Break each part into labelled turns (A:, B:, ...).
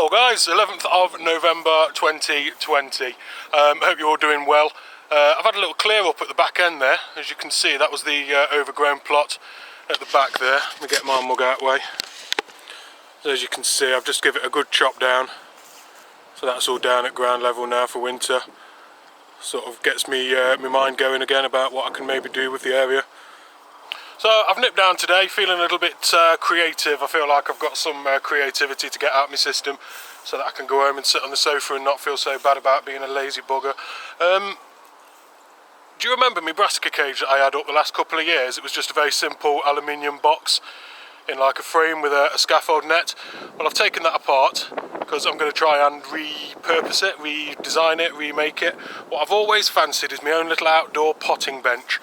A: Hello guys, 11th of November 2020. Hope you're all doing well. I've had a little clear up at the back end there. As you can see, that was the overgrown plot at the back there. Let me get my mug out of the way. So as you can see, I've just given it a good chop down. So that's all down at ground level now for winter. Sort of gets me my mind going again about what I can maybe do with the area. So I've nipped down today feeling a little bit creative. I feel like I've got some creativity to get out of my system so that I can go home and sit on the sofa and not feel so bad about being a lazy bugger. Do you remember my brassica cage that I had up the last couple of years? It was just a very simple aluminium box in like a frame with a scaffold net. Well, I've taken that apart because I'm going to try and repurpose it, redesign it, remake it. What I've always fancied is my own little outdoor potting bench.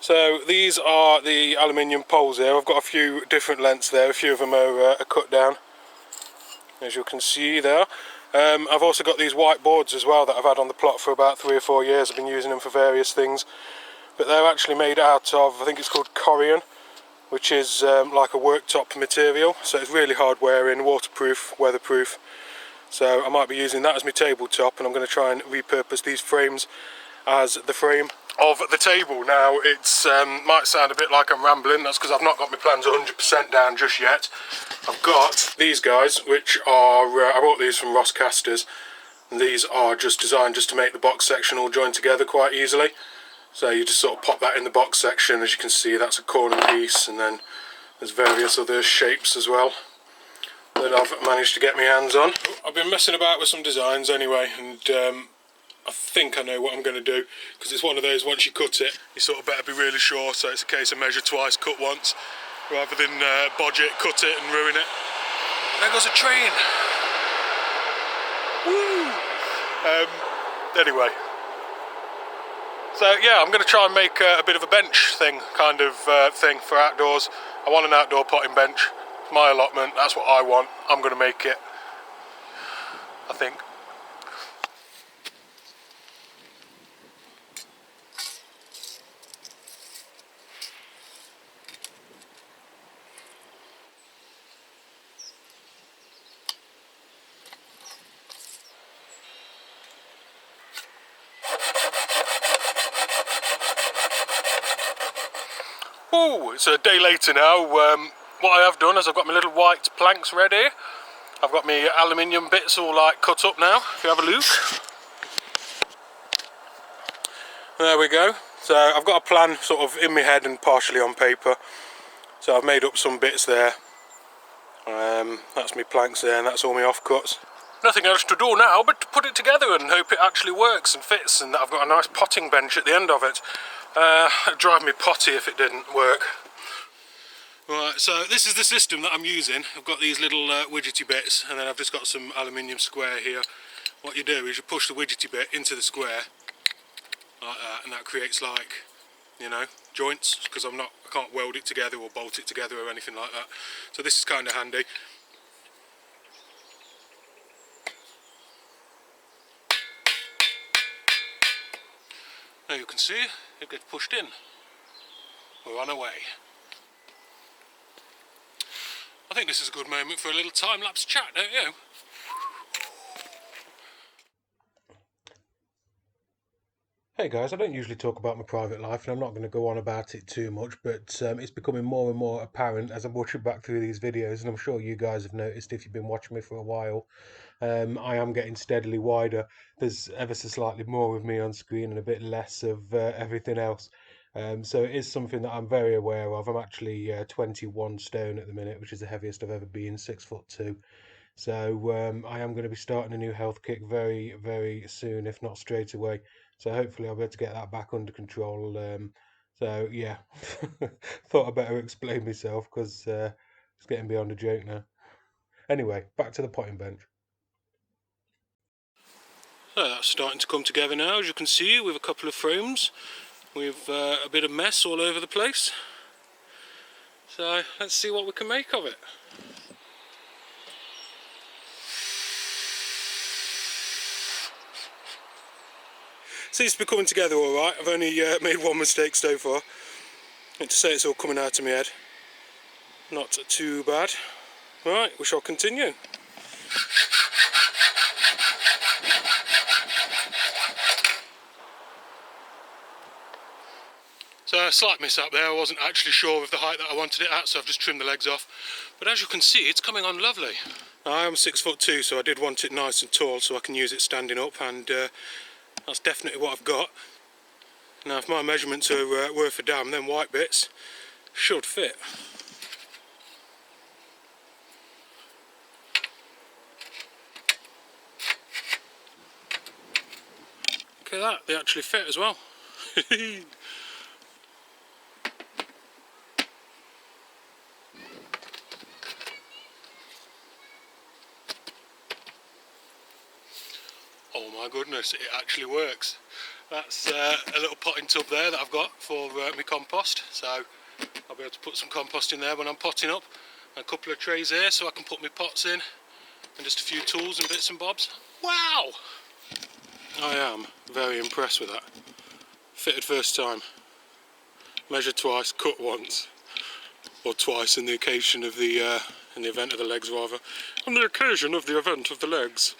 A: So these are the aluminium poles here. I've got a few different lengths there, a few of them are cut down, as you can see there. I've also got these white boards as well that I've had on the plot for about 3 or 4 years. I've been using them for various things, but they're actually made out of, I think it's called corian, which is like a worktop material, so it's really hard wearing, waterproof, weatherproof. So I might be using that as my tabletop, and I'm going to try and repurpose these frames as the frame of the table. Now it's might sound a bit like I'm rambling, that's because I've not got my plans 100% down just yet. I've got these guys, which are, I bought these from Ross Casters, and these are just designed just to make the box section all join together quite easily. So you just sort of pop that in the box section. As you can see, that's a corner piece, and then there's various other shapes as well that I've managed to get my hands on. I've been messing about with some designs anyway, and I think I know what I'm going to do, because it's one of those, once you cut it, you sort of better be really sure, so it's a case of measure twice, cut once, rather than bodge it, cut it and ruin it. There goes a train! Woo! Anyway. So yeah, I'm going to try and make a bit of a bench thing, kind of thing for outdoors. I want an outdoor potting bench. It's my allotment, that's what I want. I'm going to make it, I think. Oh, it's a day later now. What I have done is I've got my little white planks ready. I've got my aluminium bits all like cut up now, if you have a look. There we go. So I've got a plan sort of in my head and partially on paper. So I've made up some bits there. That's my planks there, and that's all my offcuts. Nothing else to do now but to put it together and hope it actually works and fits, and that I've got a nice potting bench at the end of it. It'd drive me potty if it didn't work. Right, so this is the system that I'm using. I've got these little widgety bits, and then I've just got some aluminium square here. What you do is you push the widgety bit into the square, like that, and that creates, like, you know, joints, because I can't weld it together or bolt it together or anything like that. So this is kind of handy. Now you can see it gets pushed in. We're on our way. I think this is a good moment for a little time-lapse chat, don't you? Hey guys, I don't usually talk about my private life, and I'm not going to go on about it too much, but it's becoming more and more apparent as I'm watching back through these videos, and I'm sure you guys have noticed if you've been watching me for a while. I am getting steadily wider. There's ever so slightly more of me on screen and a bit less of everything else. So it is something that I'm very aware of. I'm actually 21 stone at the minute, which is the heaviest I've ever been, 6'2". So I am going to be starting a new health kick very, very soon, if not straight away. So hopefully I'll be able to get that back under control. So yeah, thought I'd better explain myself, because it's getting beyond a joke now. Anyway, back to the potting bench. So that's starting to come together now, as you can see, with a couple of frames. With a bit of mess all over the place. So let's see what we can make of it. Seems to be coming together alright. I've only made one mistake so far. And to say it's all coming out of my head. Not too bad. Right, we shall continue. slight mishap there. I wasn't actually sure of the height that I wanted it at, so I've just trimmed the legs off. But as you can see, it's coming on lovely. I am 6'2", so I did want it nice and tall so I can use it standing up, and that's definitely what I've got. Now if my measurements are worth a damn, then white bits should fit. Look at that, they actually fit as well. Oh my goodness, it actually works. That's a little potting tub there that I've got for my compost, so I'll be able to put some compost in there when I'm potting up. A couple of trays here so I can put my pots in, and just a few tools and bits and bobs. Wow! I am very impressed with that. Fitted first time, measured twice, cut once, or twice in the occasion of the in the event of the legs rather. On the occasion of the event of the legs.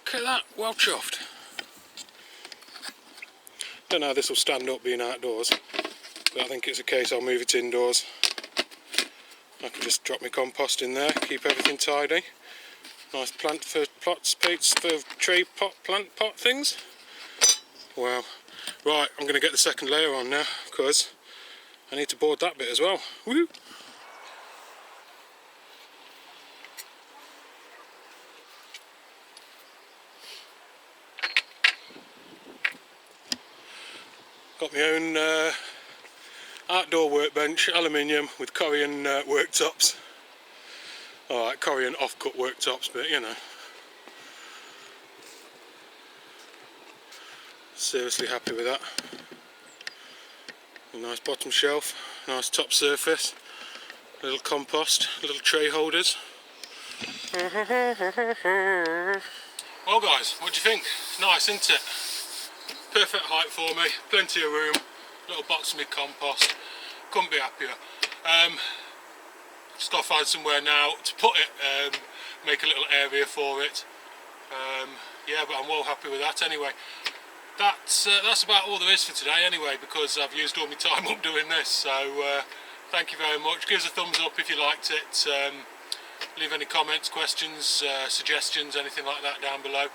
A: Look at that, well chuffed. Don't know how this will stand up being outdoors, but I think it's a case I'll move it indoors. I can just drop my compost in there, keep everything tidy. Nice plant for plots, plates for tray pot, plant pot things. Wow. Right, I'm going to get the second layer on now, because I need to board that bit as well. Woo! Got my own outdoor workbench, aluminium with Korean worktops. Alright, Korean off-cut worktops, but you know. Seriously happy with that. A nice bottom shelf, nice top surface, little compost, little tray holders. Well guys, what do you think? Nice, isn't it? Perfect height for me, plenty of room, little box of my compost, couldn't be happier. Just got to find somewhere now to put it, make a little area for it. Yeah, but I'm well happy with that anyway. That's about all there is for today anyway, because I've used all my time up doing this, so thank you very much. Give us a thumbs up if you liked it. Leave any comments, questions, suggestions, anything like that down below.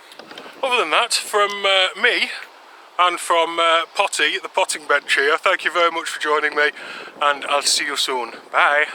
A: Other than that, from me and from Potty, the potting bench here, thank you very much for joining me, and I'll see you soon. Bye.